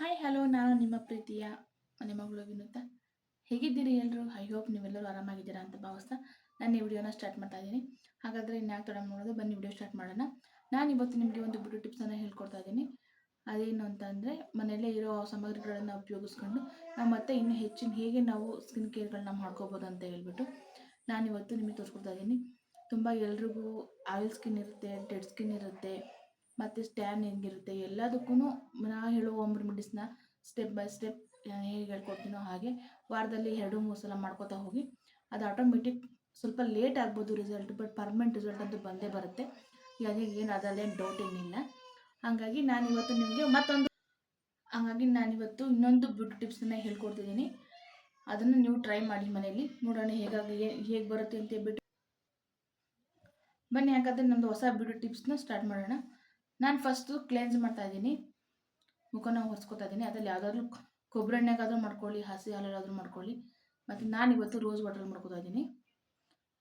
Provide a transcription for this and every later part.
Hi hello ನಾನು ನಿಮ್ಮ ಪ್ರೀತಿಯ ಮನೆ ಮಗಳು ವಿನುತಾ. ಹೇಗಿದ್ದೀರಿ ಎಲ್ಲರೂ? ಐ ಹೋಪ್ ನೀವೆಲ್ಲರೂ ಆರಾಮಾಗಿದ್ದೀರಾ ಅಂತ ಭಾವಿಸ್ತಾ ನಾನು ಈ ವಿಡಿಯೋನ ಸ್ಟಾರ್ಟ್ ಮಾಡ್ತಾ ಇದ್ದೀನಿ. ಹಾಗಾದರೆ ಇನ್ಯಾಕೆ ತಡ ಮಾಡೋದು, ಬನ್ನಿ ವಿಡಿಯೋ ಸ್ಟಾರ್ಟ್ ಮಾಡೋಣ. ನಾನು ಇವತ್ತು ನಿಮಗೆ ಒಂದು ಬ್ಯೂಟಿ ಟಿಪ್ಸನ್ನು ಹೇಳ್ಕೊಡ್ತಾ ಇದ್ದೀನಿ. ಅದೇನು ಅಂತಂದರೆ, ಮನೆಯಲ್ಲೇ ಇರೋ ಸಾಮಗ್ರಿಗಳನ್ನು ಉಪಯೋಗಿಸ್ಕೊಂಡು ನಾವು ಮತ್ತೆ ಇನ್ನೂ ಹೆಚ್ಚಿನ ಹೇಗೆ ನಾವು ಸ್ಕಿನ್ ಕೇರ್ಗಳನ್ನ ಮಾಡ್ಕೋಬೋದು ಅಂತ ಹೇಳ್ಬಿಟ್ಟು ನಾನಿವತ್ತು ನಿಮಗೆ ತೋರಿಸ್ಕೊಡ್ತಾ ಇದ್ದೀನಿ. ತುಂಬ ಎಲ್ರಿಗೂ ಆಯಿಲ್ ಸ್ಕಿನ್ ಇರುತ್ತೆ, ಡೆಡ್ ಸ್ಕಿನ್ ಇರುತ್ತೆ, ಮತ್ತು ಸ್ಟ್ಯಾನ್ ಹೆಂಗಿರುತ್ತೆ ಎಲ್ಲದಕ್ಕೂ ನಾ ಹೇಳುವ ಹೋಮ್ ರೆಮಿಡೀಸ್ನ ಸ್ಟೆಪ್ ಬೈ ಸ್ಟೆಪ್ ಹೇಗೆ ಹೇಳ್ಕೊಡ್ತೀನೋ ಹಾಗೆ ವಾರದಲ್ಲಿ 2-3 ಸಲ ಮಾಡ್ಕೋತಾ ಹೋಗಿ. ಅದು ಆಟೋಮೆಟಿಕ್ ಸ್ವಲ್ಪ ಲೇಟ್ ಆಗ್ಬೋದು ರಿಸಲ್ಟ್, ಬಟ್ ಪರ್ಮನೆಂಟ್ ರಿಸಲ್ಟ್ ಅಂತೂ ಬಂದೇ ಬರುತ್ತೆ. ಹಾಗಾಗಿ ಏನು ಅದರಲ್ಲೇನು ಡೌಟ್ ಏನಿಲ್ಲ. ಹಾಗಾಗಿ ನಾನಿವತ್ತು ಇನ್ನೊಂದು ಬ್ಯೂಟಿ ಟಿಪ್ಸನ್ನು ಹೇಳ್ಕೊಡ್ತಿದ್ದೀನಿ. ಅದನ್ನು ನೀವು ಟ್ರೈ ಮಾಡಿ ಮನೆಯಲ್ಲಿ ನೋಡೋಣ ಹೇಗೆ ಬರುತ್ತೆ ಅಂತ ಹೇಳ್ಬಿಟ್ಟು. ಬನ್ನಿ ಹಾಗಾದರೆ ನಮ್ಮದು ಹೊಸ ಬ್ಯೂಟಿ ಟಿಪ್ಸ್ನ ಸ್ಟಾರ್ಟ್ ಮಾಡೋಣ. ನಾನು ಫಸ್ಟು ಕ್ಲೆನ್ಸ್ ಮಾಡ್ತಾ ಇದ್ದೀನಿ, ಮುಖನ ಒರೆಸ್ಕೊತಾ ಇದ್ದೀನಿ. ಅದರಲ್ಲಿ ಯಾವುದಾದ್ರೂ ಕೊಬ್ಬರಿ ಎಣ್ಣೆಗಾದರೂ ಮಾಡ್ಕೊಳ್ಳಿ, ಹಸಿ ಹಾಲಲ್ಲಾದರೂ ಮಾಡ್ಕೊಳ್ಳಿ. ಮತ್ತು ನಾನಿವತ್ತು ರೋಸ್ ವಾಟ್ರಲ್ಲಿ ಮಾಡ್ಕೊತಾ ಇದ್ದೀನಿ.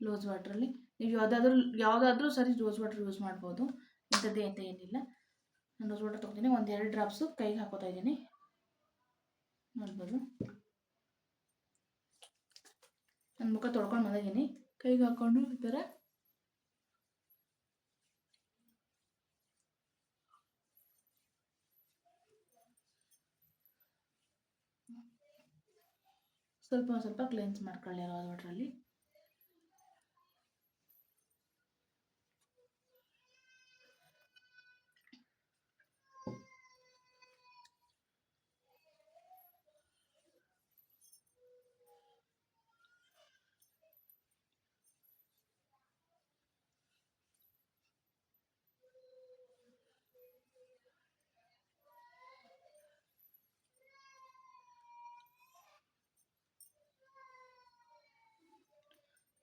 ರೋಸ್ ವಾಟ್ರಲ್ಲಿ ನೀವು ಯಾವುದಾದ್ರೂ ಸರಿ ರೋಸ್ ವಾಟ್ರ್ ಯೂಸ್ ಮಾಡ್ಬೋದು, ಇಂಥದ್ದೇ ಅಂತ ಏನಿಲ್ಲ. ನಾನು ರೋಸ್ ವಾಟರ್ ತೊಗೊತೀನಿ, 1-2 ಡ್ರಾಪ್ಸು ಕೈಗೆ ಹಾಕೋತಾ ಇದ್ದೀನಿ. ನೋಡ್ಬೋದು, ನನ್ನ ಮುಖ ತೊಳ್ಕೊಂಡು ಬಂದಿದ್ದೀನಿ. ಕೈಗೆ ಹಾಕ್ಕೊಂಡು ಈ ಥರ ಸ್ವಲ್ಪ ಕ್ಲೆನ್ಸ್ ಮಾಡ್ಕೊಳ್ಳಿ ರೋಸ್ ವಾಟ್ರಲ್ಲಿ.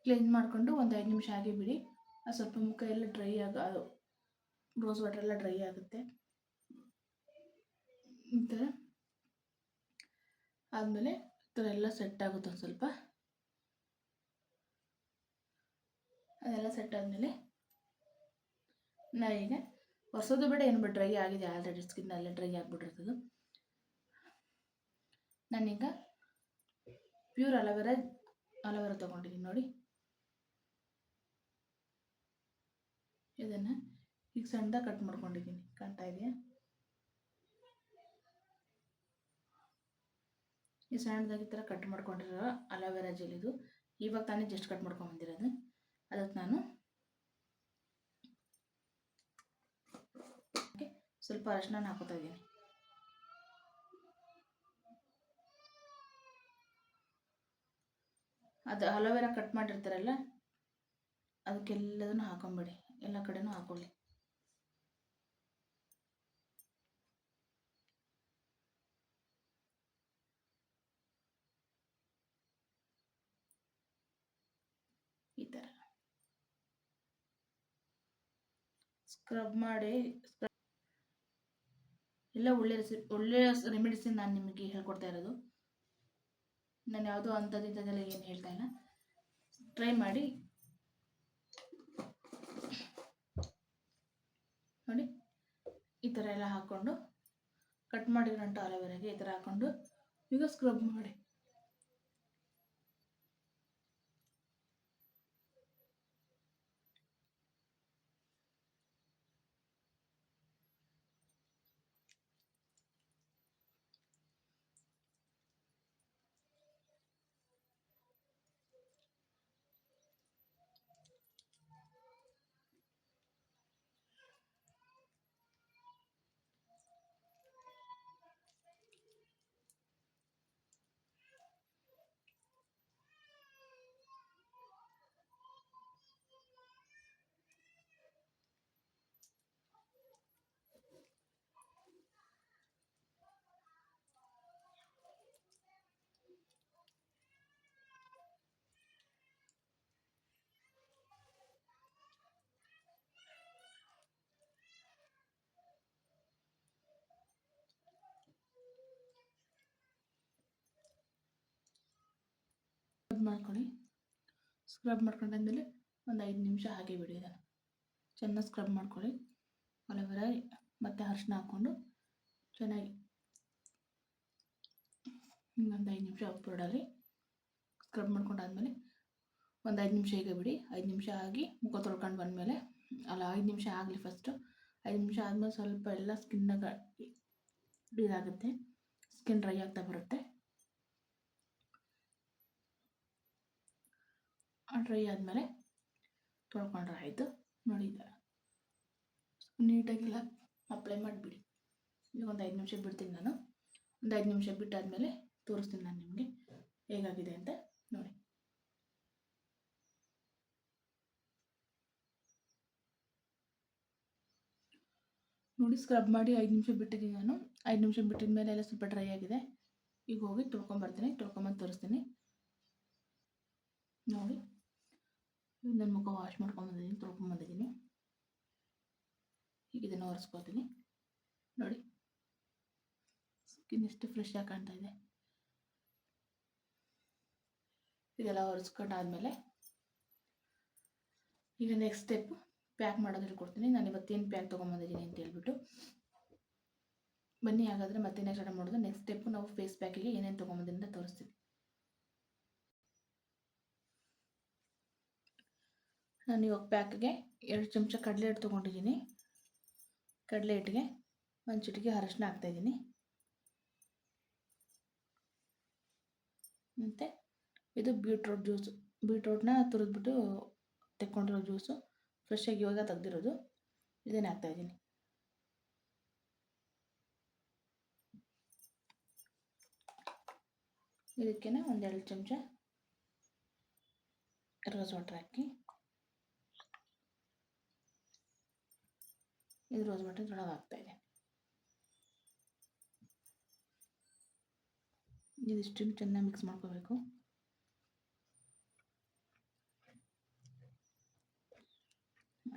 ಕ್ಲೀನ್ ಮಾಡಿಕೊಂಡು ಒಂದು 5 ನಿಮಿಷ ಹಾಗೆ ಬಿಡಿ. ಸ್ವಲ್ಪ ಮುಖ ಎಲ್ಲ ರೋಸ್ ವಾಟರ್ ಎಲ್ಲ ಡ್ರೈ ಆಗುತ್ತೆ. ಈ ಥರ ಆದಮೇಲೆ ಈ ಥರ ಎಲ್ಲ ಸೆಟ್ ಆಗುತ್ತೆ. ಒಂದು ಸ್ವಲ್ಪ ಅದೆಲ್ಲ ಸೆಟ್ ಆದಮೇಲೆ ನಾವೀಗ ಒರೆಸೋದು ಬೇಡ, ಏನು ಬೇಡ, ಡ್ರೈ ಆಗಿದೆ ಆಲ್ರೆಡಿ, ಸ್ಕಿನ್ನಲ್ಲೇ ಡ್ರೈ ಆಗಿಬಿಟ್ಟಿರ್ತದೆ. ನಾನೀಗ ಪ್ಯೂರ್ ಅಲೋವೆರಾ ತೊಗೊಂಡಿದ್ದೀನಿ ನೋಡಿ. ಇದನ್ನು ಈಗ ಸಣ್ಣದಾಗಿ ಕಟ್ ಮಾಡ್ಕೊಂಡಿದ್ದೀನಿ, ಕಾಣ್ತಾ ಇದೆಯಾ? ಈ ಸಣ್ಣದಾಗಿ ಈ ಥರ ಕಟ್ ಮಾಡ್ಕೊಂಡಿರೋ ಅಲೋವೆರಾ ಜೆಲ್ ಇದು. ಇವಾಗ ತಾನೇ ಜಸ್ಟ್ ಕಟ್ ಮಾಡ್ಕೊಂಡು ಬಂದಿರೋದು. ಅದಕ್ಕೆ ನಾನು ಸ್ವಲ್ಪ ಅರಿಶಿನ ಹಾಕೋತಾ ಇದ್ದೀನಿ. ಅದು ಅಲೋವೆರಾ ಕಟ್ ಮಾಡಿರ್ತಾರಲ್ಲ ಅದಕ್ಕೆಲ್ಲದನ್ನು ಹಾಕೊಂಬಿಡಿ, ಎಲ್ಲ ಕಡೆನೂ ಹಾಕೊಳ್ಳಿ. ಈ ಥರ ಸ್ಕ್ರಬ್ ಮಾಡಿ ಎಲ್ಲ ಒಳ್ಳೆಯ ರೆಮಿಡೀಸ್ ನಾನು ನಿಮಗೆ ಹೇಳ್ಕೊಡ್ತಾ ಇರೋದು. ನಾನು ಯಾವುದೋ ಅಂಥದ್ದೆಲ್ಲ ಏನು ಹೇಳ್ತಾ ಇಲ್ಲ, ಟ್ರೈ ಮಾಡಿ ನೋಡಿ. ಈ ಥರ ಎಲ್ಲ ಹಾಕ್ಕೊಂಡು ಕಟ್ ಮಾಡಿರೋಂಥ ಅಲೋವೆರಾಗೆ ಈ ಥರ ಹಾಕ್ಕೊಂಡು ಈಗ ಸ್ಕ್ರಬ್ ಮಾಡಿ. ಮಾಡ್ಕೊಳ್ಳಿ. ಸ್ಕ್ರಬ್ ಮಾಡ್ಕೊಂಡಾದ್ಮೇಲೆ ಒಂದು 5 ನಿಮಿಷ ಹಾಗೆ ಬಿಡಿ. ಇದನ್ನು ಚೆನ್ನಾಗಿ ಸ್ಕ್ರಬ್ ಮಾಡ್ಕೊಳ್ಳಿ. ಅಲೋವೆರಾ ಮತ್ತು ಅರಿಶಿನ ಹಾಕ್ಕೊಂಡು ಚೆನ್ನಾಗಿ ಒಂದು 5 ನಿಮಿಷ ಉಪ್ಪು ಪೌಡರಲ್ಲಿ ಸ್ಕ್ರಬ್ ಮಾಡ್ಕೊಂಡಾದ್ಮೇಲೆ ಒಂದು 5 ನಿಮಿಷ ಈಗ ಬಿಡಿ. 5 ನಿಮಿಷ ಆಗಿ ಮುಖ ತೊಳ್ಕೊಂಡು ಬಂದಮೇಲೆ, ಅಲ್ಲ 5 ನಿಮಿಷ ಆಗಲಿ ಫಸ್ಟು. 5 ನಿಮಿಷ ಆದಮೇಲೆ ಸ್ವಲ್ಪ ಎಲ್ಲ ಸ್ಕಿನ್ನಾಗ ಇದಾಗುತ್ತೆ, ಸ್ಕಿನ್ ಡ್ರೈ ಆಗ್ತಾ ಬರುತ್ತೆ. ಡ್ರೈ ಆದಮೇಲೆ ತೊಳ್ಕೊಂಡ್ರೆ ಆಯಿತು. ನೋಡಿ ನೀಟಾಗೆಲ್ಲ ಅಪ್ಲೈ ಮಾಡಿಬಿಡಿ. ಈಗ ಒಂದು 5 ನಿಮಿಷ ಬಿಡ್ತೀನಿ ನಾನು. ಒಂದು 5 ನಿಮಿಷ ಬಿಟ್ಟಾದಮೇಲೆ ತೋರಿಸ್ತೀನಿ ನಾನು ನಿಮಗೆ ಹೇಗಾಗಿದೆ ಅಂತ ನೋಡಿ. ನೋಡಿ ಸ್ಕ್ರಬ್ ಮಾಡಿ 5 ನಿಮಿಷ ಬಿಟ್ಟಿದ್ದೀನಿ ನಾನು. 5 ನಿಮಿಷ ಬಿಟ್ಟಿದ ಮೇಲೆ ಎಲ್ಲ ಸ್ವಲ್ಪ ಡ್ರೈ ಆಗಿದೆ. ಈಗ ಹೋಗಿ ತೊಳ್ಕೊಂಬರ್ತೀನಿ, ತೊಳ್ಕೊಂಬಂದು ತೋರಿಸ್ತೀನಿ ನೋಡಿ. ನನ್ನ ಮುಖ ವಾಶ್ ಮಾಡ್ಕೊಂಬಂದಿದ್ದೀನಿ, ತೊಳ್ಕೊಂಬಂದಿದ್ದೀನಿ. ಈಗ ಇದನ್ನು ಒರೆಸ್ಕೊತೀನಿ ನೋಡಿ. ಸ್ಕಿನ್ ಎಷ್ಟು ಫ್ರೆಶ್ ಆಗಿ ಕಾಣ್ತಾ ಇದೆ. ಇದೆಲ್ಲ ಒರೆಸ್ಕೊಂಡಾದ್ಮೇಲೆ ಈಗ ನೆಕ್ಸ್ಟ್ ಸ್ಟೆಪ್ ಪ್ಯಾಕ್ ಮಾಡೋದು ಹೇಳ್ಕೊಡ್ತೀನಿ. ನಾನು ಇವತ್ತೇನು ಪ್ಯಾಕ್ ತೊಗೊಂಬಂದಿದ್ದೀನಿ ಅಂತ ಹೇಳ್ಬಿಟ್ಟು. ಬನ್ನಿ ಹಾಗಾದರೆ ಮತ್ತೆ ನೆಕ್ಸ್ಟ್ ಸ್ಟಾರ್ಟ್ ಮಾಡೋದು. ನೆಕ್ಸ್ಟ್ ಸ್ಟೆಪ್ಪು ನಾವು ಫೇಸ್ ಪ್ಯಾಕಿಗೆ ಏನೇನು ತೊಗೊಂಬಂದಿದ್ದೀನಿ ಅಂತ ತೋರಿಸ್ತೀನಿ. ನಾನು ಇವಾಗ ಪ್ಯಾಕ್ಗೆ 2 ಚಮಚ ಕಡಲೆ ಹಿಟ್ಟು ತೊಗೊಂಡಿದ್ದೀನಿ. ಕಡಲೆ ಹಿಟ್ಟಿಗೆ 1 ಚಿಟಿಕೆ ಅರಿಶಿನ ಹಾಕ್ತಾಯಿದ್ದೀನಿ. ಮತ್ತು ಇದು ಬೀಟ್ರೋಟ್ ಜ್ಯೂಸು. ಬೀಟ್ರೋಟ್ನ ತುರಿದ್ಬಿಟ್ಟು ತೆಕ್ಕೊಂಡಿರೋ ಜ್ಯೂಸು, ಫ್ರೆಶ್ಶಾಗಿ ಇವಾಗ ತೆಗ್ದಿರೋದು. ಇದನ್ನು ಹಾಕ್ತಾಯಿದ್ದೀನಿ. ಇದಕ್ಕೆ ಒಂದು 2 ಚಮಚ ರೋಸ್ ವಾಟರ್ ಹಾಕಿ, ಇದು ರೋಸ್ ವಾಟರ್ ಒಳಗೆ ಹಾಕ್ತಾಯಿದೆ. ಇದಿಷ್ಟನ್ನು ಚೆನ್ನಾಗಿ ಮಿಕ್ಸ್ ಮಾಡ್ಕೋಬೇಕು.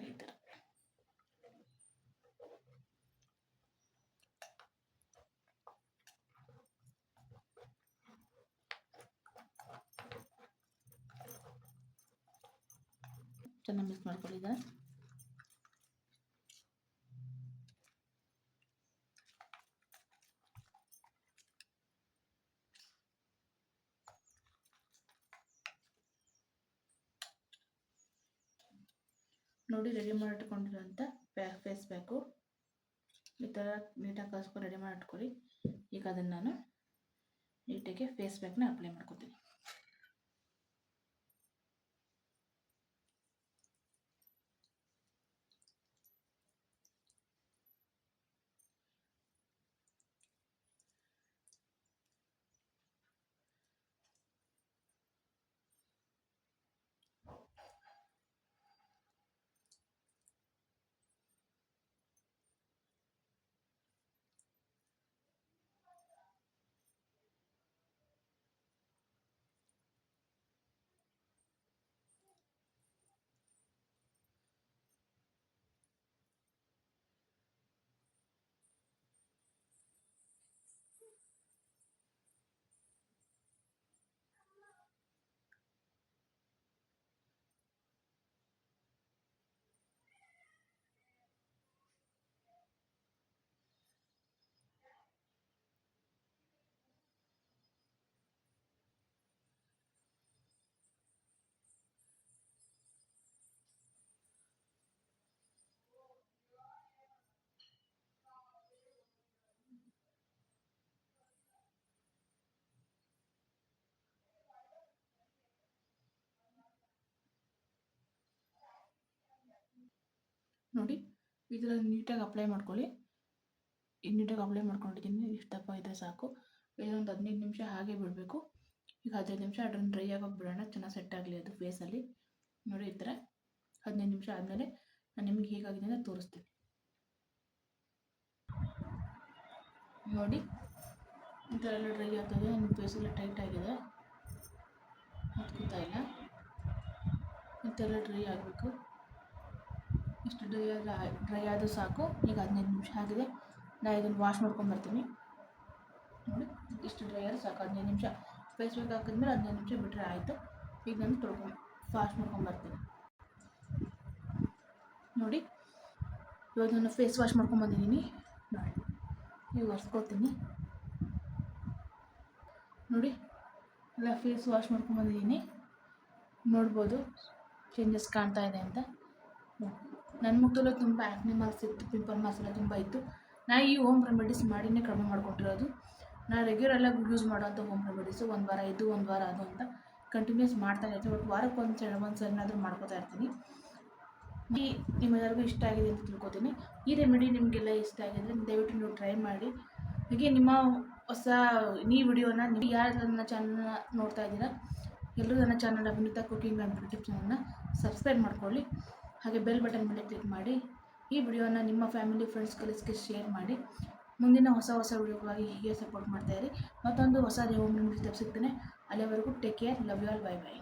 ಈ ಥರ ಚೆನ್ನಾಗಿ ಮಿಕ್ಸ್ ಮಾಡ್ಕೊಳ್ಳಿದೆ. ನೋಡಿ ರೆಡಿ ಮಾಡಿಟ್ಕೊಂಡಿರೋಂಥ ಫೇಸ್ ಪ್ಯಾಕು ಈ ಥರ ನೀಟಾಗಿ ಕಲಿಸ್ಕೊಂಡು ರೆಡಿ ಮಾಡಿ ಇಟ್ಕೊಳ್ಳಿ. ಈಗ ಅದನ್ನು ನಾನು ನೀಟಾಗಿ ಫೇಸ್ ಪ್ಯಾಕ್ನ ಅಪ್ಲೈ ಮಾಡ್ಕೊತೀನಿ. ನೋಡಿ ಇದರಲ್ಲಿ ನೀಟಾಗಿ ಅಪ್ಲೈ ಮಾಡ್ಕೊಳ್ಳಿ. ಈಗ ನೀಟಾಗಿ ಅಪ್ಲೈ ಮಾಡ್ಕೊಂಡಿದ್ದೀನಿ. ಇಷ್ಟು ದಪ್ಪ ಇದ್ದರೆ ಸಾಕು. ಇದೊಂದು 15 ನಿಮಿಷ ಹಾಗೆ ಬಿಡಬೇಕು. ಈಗ 15 ನಿಮಿಷ ಅದನ್ನು ಡ್ರೈ ಆಗೋಗಿ ಬಿಡೋಣ, ಚೆನ್ನಾಗಿ ಸೆಟ್ ಆಗಲಿ ಅದು ಫೇಸಲ್ಲಿ. ನೋಡಿ ಈ ಥರ 15 ನಿಮಿಷ ಆದಮೇಲೆ ನಾನು ನಿಮಗೆ ಹೇಗಾಗಿದೆ ಅಂತ ತೋರಿಸ್ತೀನಿ ನೋಡಿ. ಈ ಥರ ಎಲ್ಲ ಡ್ರೈ ಆಗ್ತದೆ, ನಿಮ್ಮ ಫೇಸೆಲ್ಲ ಟೈಟ್ ಆಗಿದೆ, ಹತ್ಕೊತಾ ಇಲ್ಲ. ಈ ಥರ ಡ್ರೈ ಆಗಬೇಕು. ಇಷ್ಟು ಡ್ರೈ ಆದರೂ ಸಾಕು. ಈಗ 15 ನಿಮಿಷ ಆಗಿದೆ. ನಾನು ಇದನ್ನು ವಾಶ್ ಮಾಡ್ಕೊಂಬರ್ತೀನಿ ನೋಡಿ. ಇಷ್ಟು ಡ್ರೈ ಆದರೂ ಸಾಕು. 15 ನಿಮಿಷ ಫೇಸ್ ವಾಶ್ ಹಾಕಿದ್ಮೇಲೆ 15 ನಿಮಿಷ ಬಿಟ್ಟರೆ ಆಯಿತು. ಈಗ ನಾನು ವಾಶ್ ಮಾಡ್ಕೊಂಬರ್ತೀನಿ ನೋಡಿ. ಇವಾಗ ನಾನು ಫೇಸ್ ವಾಶ್ ಮಾಡ್ಕೊಂಬಂದಿದ್ದೀನಿ ನೋಡಿ. ಈಗ ಒರೆಸ್ಕೊತೀನಿ ನೋಡಿ ಎಲ್ಲ ಫೇಸ್ ವಾಶ್ ಮಾಡ್ಕೊಂಬಂದಿದ್ದೀನಿ. ನೋಡ್ಬೋದು ಚೇಂಜಸ್ ಕಾಣ್ತಾ ಇದೆ ಅಂತ. ನನ್ನ ಮುಖದಲ್ಲೂ ತುಂಬ ಆ್ಯಕ್ನಿ ಮಾರ್ಕ್ಸ್ ಇತ್ತು, ಪಿಂಪಲ್ ಮಾರ್ಕ್ಸ್ ಎಲ್ಲ ತುಂಬ ಇತ್ತು. ನಾನು ಈ ಹೋಮ್ ರೆಮಿಡೀಸ್ ಮಾಡಿನೇ ಕಡಿಮೆ ಮಾಡ್ಕೊಟ್ಟಿರೋದು. ನಾನು ರೆಗ್ಯುಲರಾಗಿ ಯೂಸ್ ಮಾಡೋಂಥ ಹೋಮ್ ರೆಮಿಡೀಸು ಒಂದು ವಾರ ಇದು ಒಂದು ವಾರ ಅದು ಅಂತ ಕಂಟಿನ್ಯೂಸ್ ಮಾಡ್ತಾ ಇರ್ತೀನಿ. ಬಟ್ ವಾರಕ್ಕೆ ಒಂದು ಸರಿನಾದರೂ ಮಾಡ್ಕೋತಾ ಇರ್ತೀನಿ. ಈ ನಿಮ್ಮೆಲ್ಲರಿಗೂ ಇಷ್ಟ ಆಗಿದೆ ಅಂತ ತಿಳ್ಕೊತೀನಿ. ಈ ರೆಮಿಡಿ ನಿಮಗೆಲ್ಲ ಇಷ್ಟ ಆಗಿದ್ರೆ ದಯವಿಟ್ಟು ನೀವು ಟ್ರೈ ಮಾಡಿ. ಹಾಗೆ ನಿಮ್ಮ ಹೊಸ ಈ ವಿಡಿಯೋನ ನೀವು ಯಾರು ನನ್ನ ಚಾನಲ್ನ ನೋಡ್ತಾ ಇದ್ದೀರಾ ಎಲ್ಲರೂ ನನ್ನ channel Vinutha cooking and YouTube ಚಾನಲ್ನ ಸಬ್ಸ್ಕ್ರೈಬ್ ಮಾಡ್ಕೊಳ್ಳಿ. ಹಾಗೆ ಬೆಲ್ ಬಟನ್ ಮೇಲೆ ಕ್ಲಿಕ್ ಮಾಡಿ ಈ ವಿಡಿಯೋನ ನಿಮ್ಮ ಫ್ಯಾಮಿಲಿ ಫ್ರೆಂಡ್ಸ್ ಕಲಿಸ್ಗೆ ಶೇರ್ ಮಾಡಿ. ಮುಂದಿನ ಹೊಸ ವಿಡಿಯೋಗಾಗಿ ಹೀಗೆ ಸಪೋರ್ಟ್ ಮಾಡ್ತಾಯಿರಿ. ಮತ್ತೊಂದು ಹೊಸ ಹೋಮ್ ರೆಮಿಡಿ ಸಿಗ್ತೇನೆ. ಅಲ್ಲಿವರೆಗೂ take care, love you all, bye by.